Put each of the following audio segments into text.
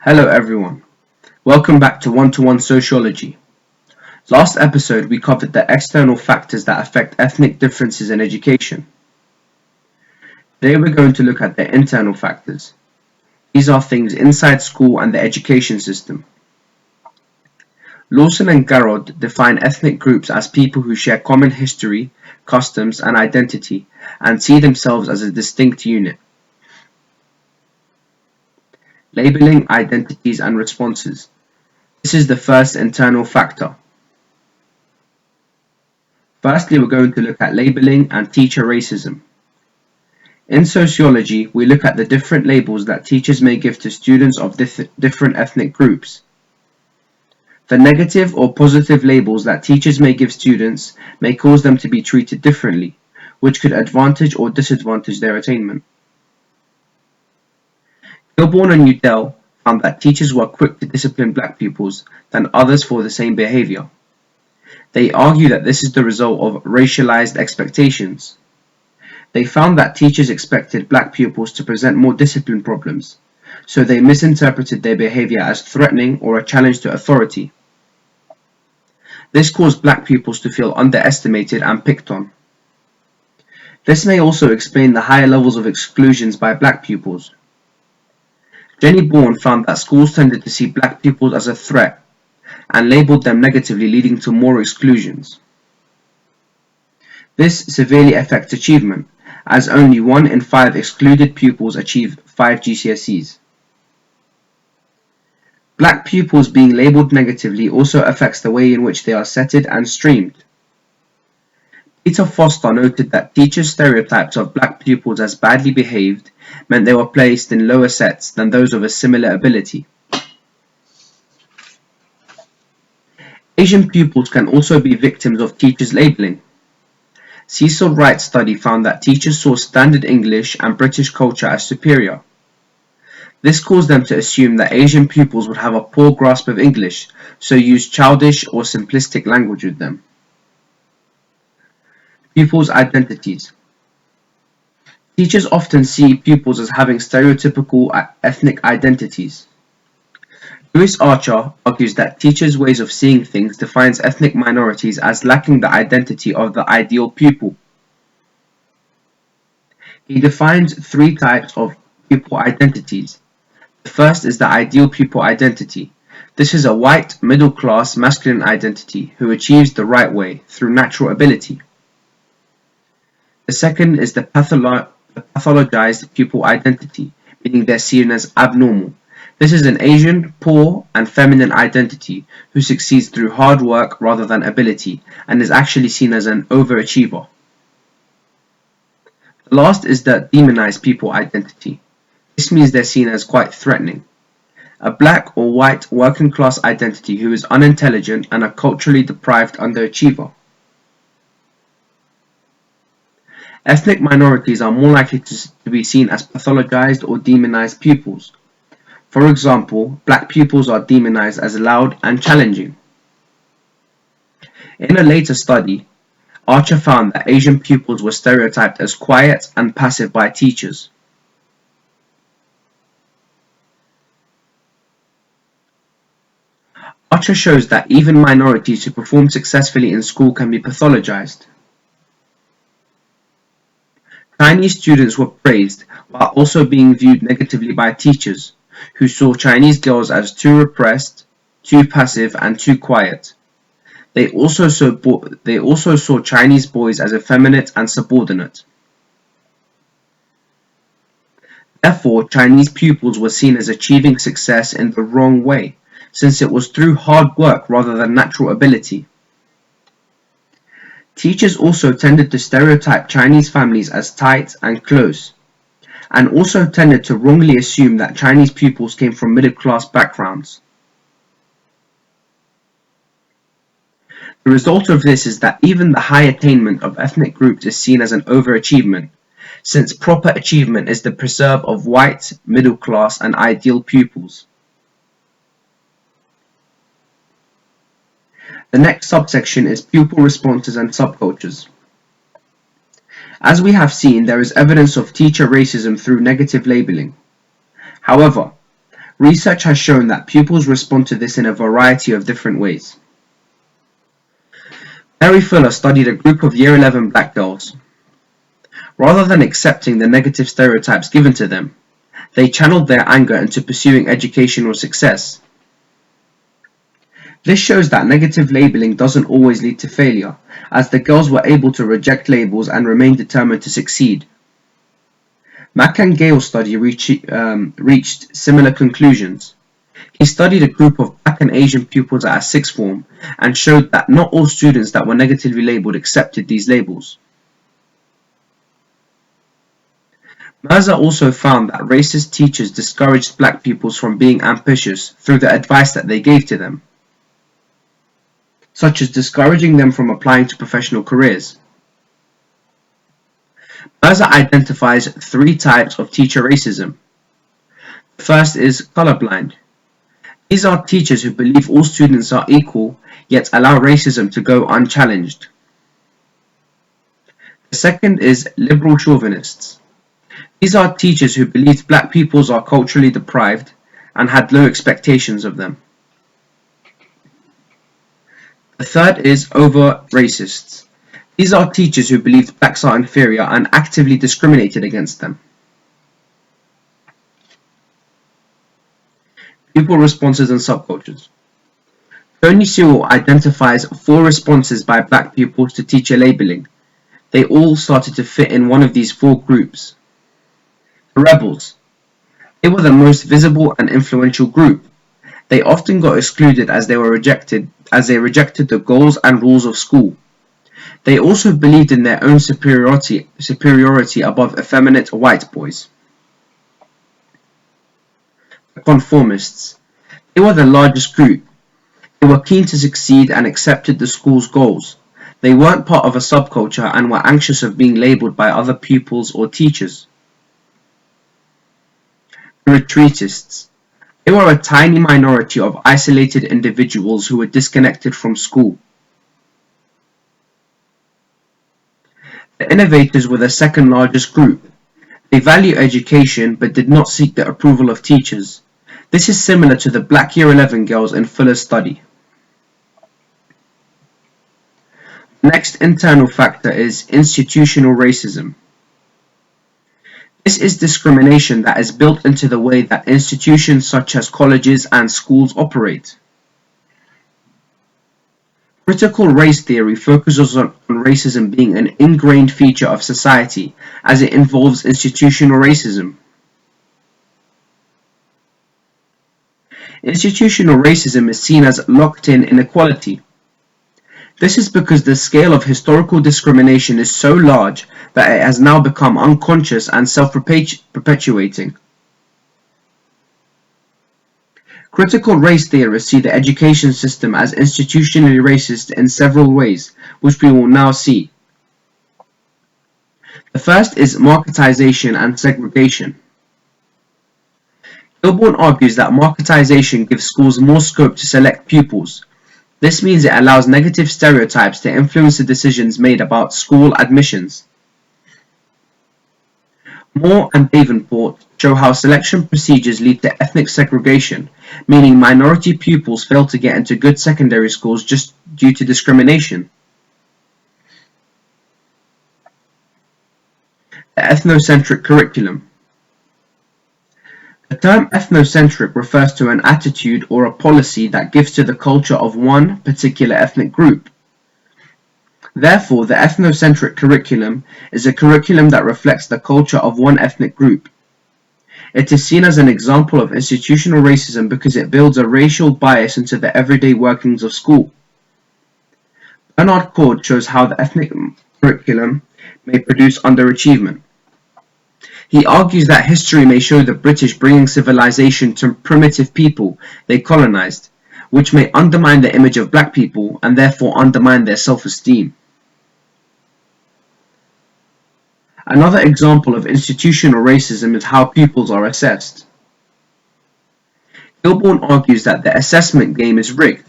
Hello everyone, welcome back to One-to-One Sociology. Last episode we covered the external factors that affect ethnic differences in education. Today we're going to look at the internal factors. These are things inside school and the education system. Lawson and Garrod define ethnic groups as people who share common history, customs and identity and see themselves as a distinct unit. Labeling identities and responses. This is the first internal factor. Firstly, we're going to look at labeling and teacher racism. In sociology, we look at the different labels that teachers may give to students of different ethnic groups. The negative or positive labels that teachers may give students may cause them to be treated differently, which could advantage or disadvantage their attainment. Gilborn and Udell found that teachers were quick to discipline black pupils than others for the same behavior. They argue that this is the result of racialized expectations. They found that teachers expected black pupils to present more discipline problems, so they misinterpreted their behavior as threatening or a challenge to authority. This caused black pupils to feel underestimated and picked on. This may also explain the higher levels of exclusions by black pupils. Jenny Bourne found that schools tended to see black pupils as a threat and labeled them negatively, leading to more exclusions. This severely affects achievement, as only 1 in 5 excluded pupils achieve 5 GCSEs. Black pupils being labeled negatively also affects the way in which they are setted and streamed. Peter Foster noted that teachers' stereotypes of black pupils as badly behaved meant they were placed in lower sets than those of a similar ability. Asian pupils can also be victims of teachers' labeling. Cecil Wright's study found that teachers saw Standard English and British culture as superior. This caused them to assume that Asian pupils would have a poor grasp of English, so used childish or simplistic language with them. Pupils' identities. Teachers often see pupils as having stereotypical ethnic identities. Lewis Archer argues that teachers' ways of seeing things defines ethnic minorities as lacking the identity of the ideal pupil. He defines 3 types of pupil identities. The first is the ideal pupil identity. This is a white, middle-class, masculine identity who achieves the right way through natural ability. The second is the pathologized pupil identity, meaning they're seen as abnormal. This is an Asian, poor, and feminine identity who succeeds through hard work rather than ability and is actually seen as an overachiever. The last is the demonized pupil identity. This means they're seen as quite threatening. A black or white working class identity who is unintelligent and a culturally deprived underachiever. Ethnic minorities are more likely to be seen as pathologized or demonized pupils. For example, black pupils are demonized as loud and challenging. In a later study, Archer found that Asian pupils were stereotyped as quiet and passive by teachers. Archer shows that even minorities who perform successfully in school can be pathologized. Chinese students were praised while also being viewed negatively by teachers, who saw Chinese girls as too repressed, too passive, and too quiet. They also saw Chinese boys as effeminate and subordinate. Therefore, Chinese pupils were seen as achieving success in the wrong way, since it was through hard work rather than natural ability. Teachers also tended to stereotype Chinese families as tight and close, and also tended to wrongly assume that Chinese pupils came from middle-class backgrounds. The result of this is that even the high attainment of ethnic groups is seen as an overachievement, since proper achievement is the preserve of white, middle-class, and ideal pupils. The next subsection is pupil responses and subcultures. As we have seen, there is evidence of teacher racism through negative labeling. However, Research has shown that pupils respond to this in a variety of different ways. Mary Fuller studied a group of Year 11 black girls. Rather than accepting the negative stereotypes given to them, they channeled their anger into pursuing educational success. This shows that negative labeling doesn't always lead to failure, as the girls were able to reject labels and remain determined to succeed. Mack and Gale's study reached similar conclusions. He studied a group of black and Asian pupils at a sixth form and showed that not all students that were negatively labeled accepted these labels. Mirza also found that racist teachers discouraged black pupils from being ambitious through the advice that they gave to them, such as discouraging them from applying to professional careers. Mirza identifies 3 types of teacher racism. The first is colorblind. These are teachers who believe all students are equal, yet allow racism to go unchallenged. The second is liberal chauvinists. These are teachers who believed black pupils are culturally deprived and had low expectations of them. The third is overt racists. These are teachers who believed blacks are inferior and actively discriminated against them. Pupil responses and subcultures. Tony Sewell identifies 4 responses by black pupils to teacher labeling. They all started to fit in one of these 4 groups. The rebels. They were the most visible and influential group. They often got excluded as they rejected the goals and rules of school. They also believed in their own superiority above effeminate white boys. The conformists. They were the largest group. They were keen to succeed and accepted the school's goals. They weren't part of a subculture and were anxious of being labeled by other pupils or teachers. The retreatists. They were a tiny minority of isolated individuals who were disconnected from school. The innovators were the second largest group. They value education but did not seek the approval of teachers. This is similar to the black Year 11 girls in Fuller's study. The next internal factor is institutional racism. This is discrimination that is built into the way that institutions such as colleges and schools operate. Critical race theory focuses on racism being an ingrained feature of society as it involves institutional racism. Institutional racism is seen as locked-in inequality. This is because the scale of historical discrimination is so large that it has now become unconscious and self-perpetuating. Critical race theorists see the education system as institutionally racist in several ways, which we will now see. The first is marketization and segregation. Gilborn argues that marketization gives schools more scope to select pupils. This means it allows negative stereotypes to influence the decisions made about school admissions. Moore and Davenport show how selection procedures lead to ethnic segregation, meaning minority pupils fail to get into good secondary schools just due to discrimination. The ethnocentric curriculum. The term ethnocentric refers to an attitude or a policy that gives to the culture of one particular ethnic group. Therefore, the ethnocentric curriculum is a curriculum that reflects the culture of one ethnic group. It is seen as an example of institutional racism because it builds a racial bias into the everyday workings of school. Bernard Cord shows how the ethnic curriculum may produce underachievement. He argues that history may show the British bringing civilization to primitive people they colonized, which may undermine the image of black people and therefore undermine their self-esteem. Another example of institutional racism is how pupils are assessed. Gilborn argues that the assessment game is rigged,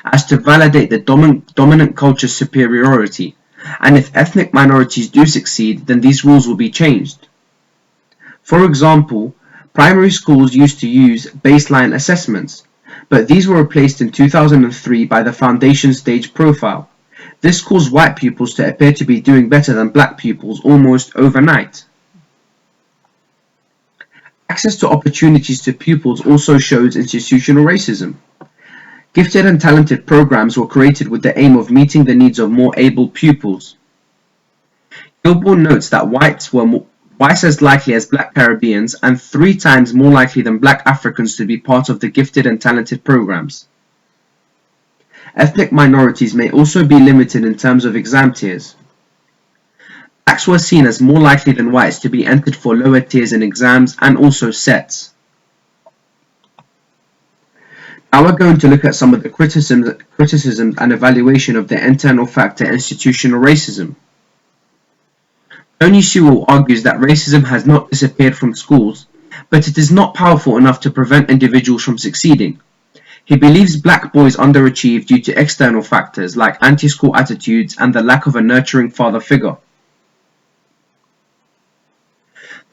as to validate the dominant culture's superiority, and if ethnic minorities do succeed, then these rules will be changed. For example, Primary schools used to use baseline assessments, but these were replaced in 2003 by the foundation stage profile. This caused white pupils to appear to be doing better than black pupils almost overnight. Access to opportunities to pupils also shows institutional racism. Gifted and talented programs were created with the aim of meeting the needs of more able pupils. Gilbourne notes that whites were twice as likely as black Caribbeans and 3 times more likely than black Africans to be part of the gifted and talented programs. Ethnic minorities may also be limited in terms of exam tiers. Blacks were seen as more likely than whites to be entered for lower tiers in exams and also sets. Now we're going to look at some of the criticisms and evaluation of the internal factor institutional racism. Tony Sewell argues that racism has not disappeared from schools, but it is not powerful enough to prevent individuals from succeeding. He believes black boys underachieve due to external factors like anti-school attitudes and the lack of a nurturing father figure.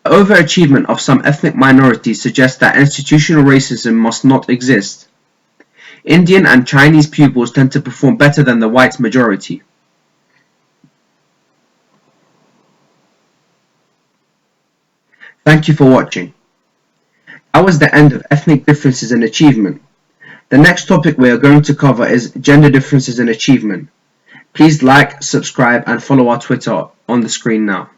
The overachievement of some ethnic minorities suggests that institutional racism must not exist. Indian and Chinese pupils tend to perform better than the white majority. Thank you for watching. That was the end of ethnic differences in achievement. The next topic we are going to cover is gender differences in achievement. Please like, subscribe, and follow our Twitter on the screen now.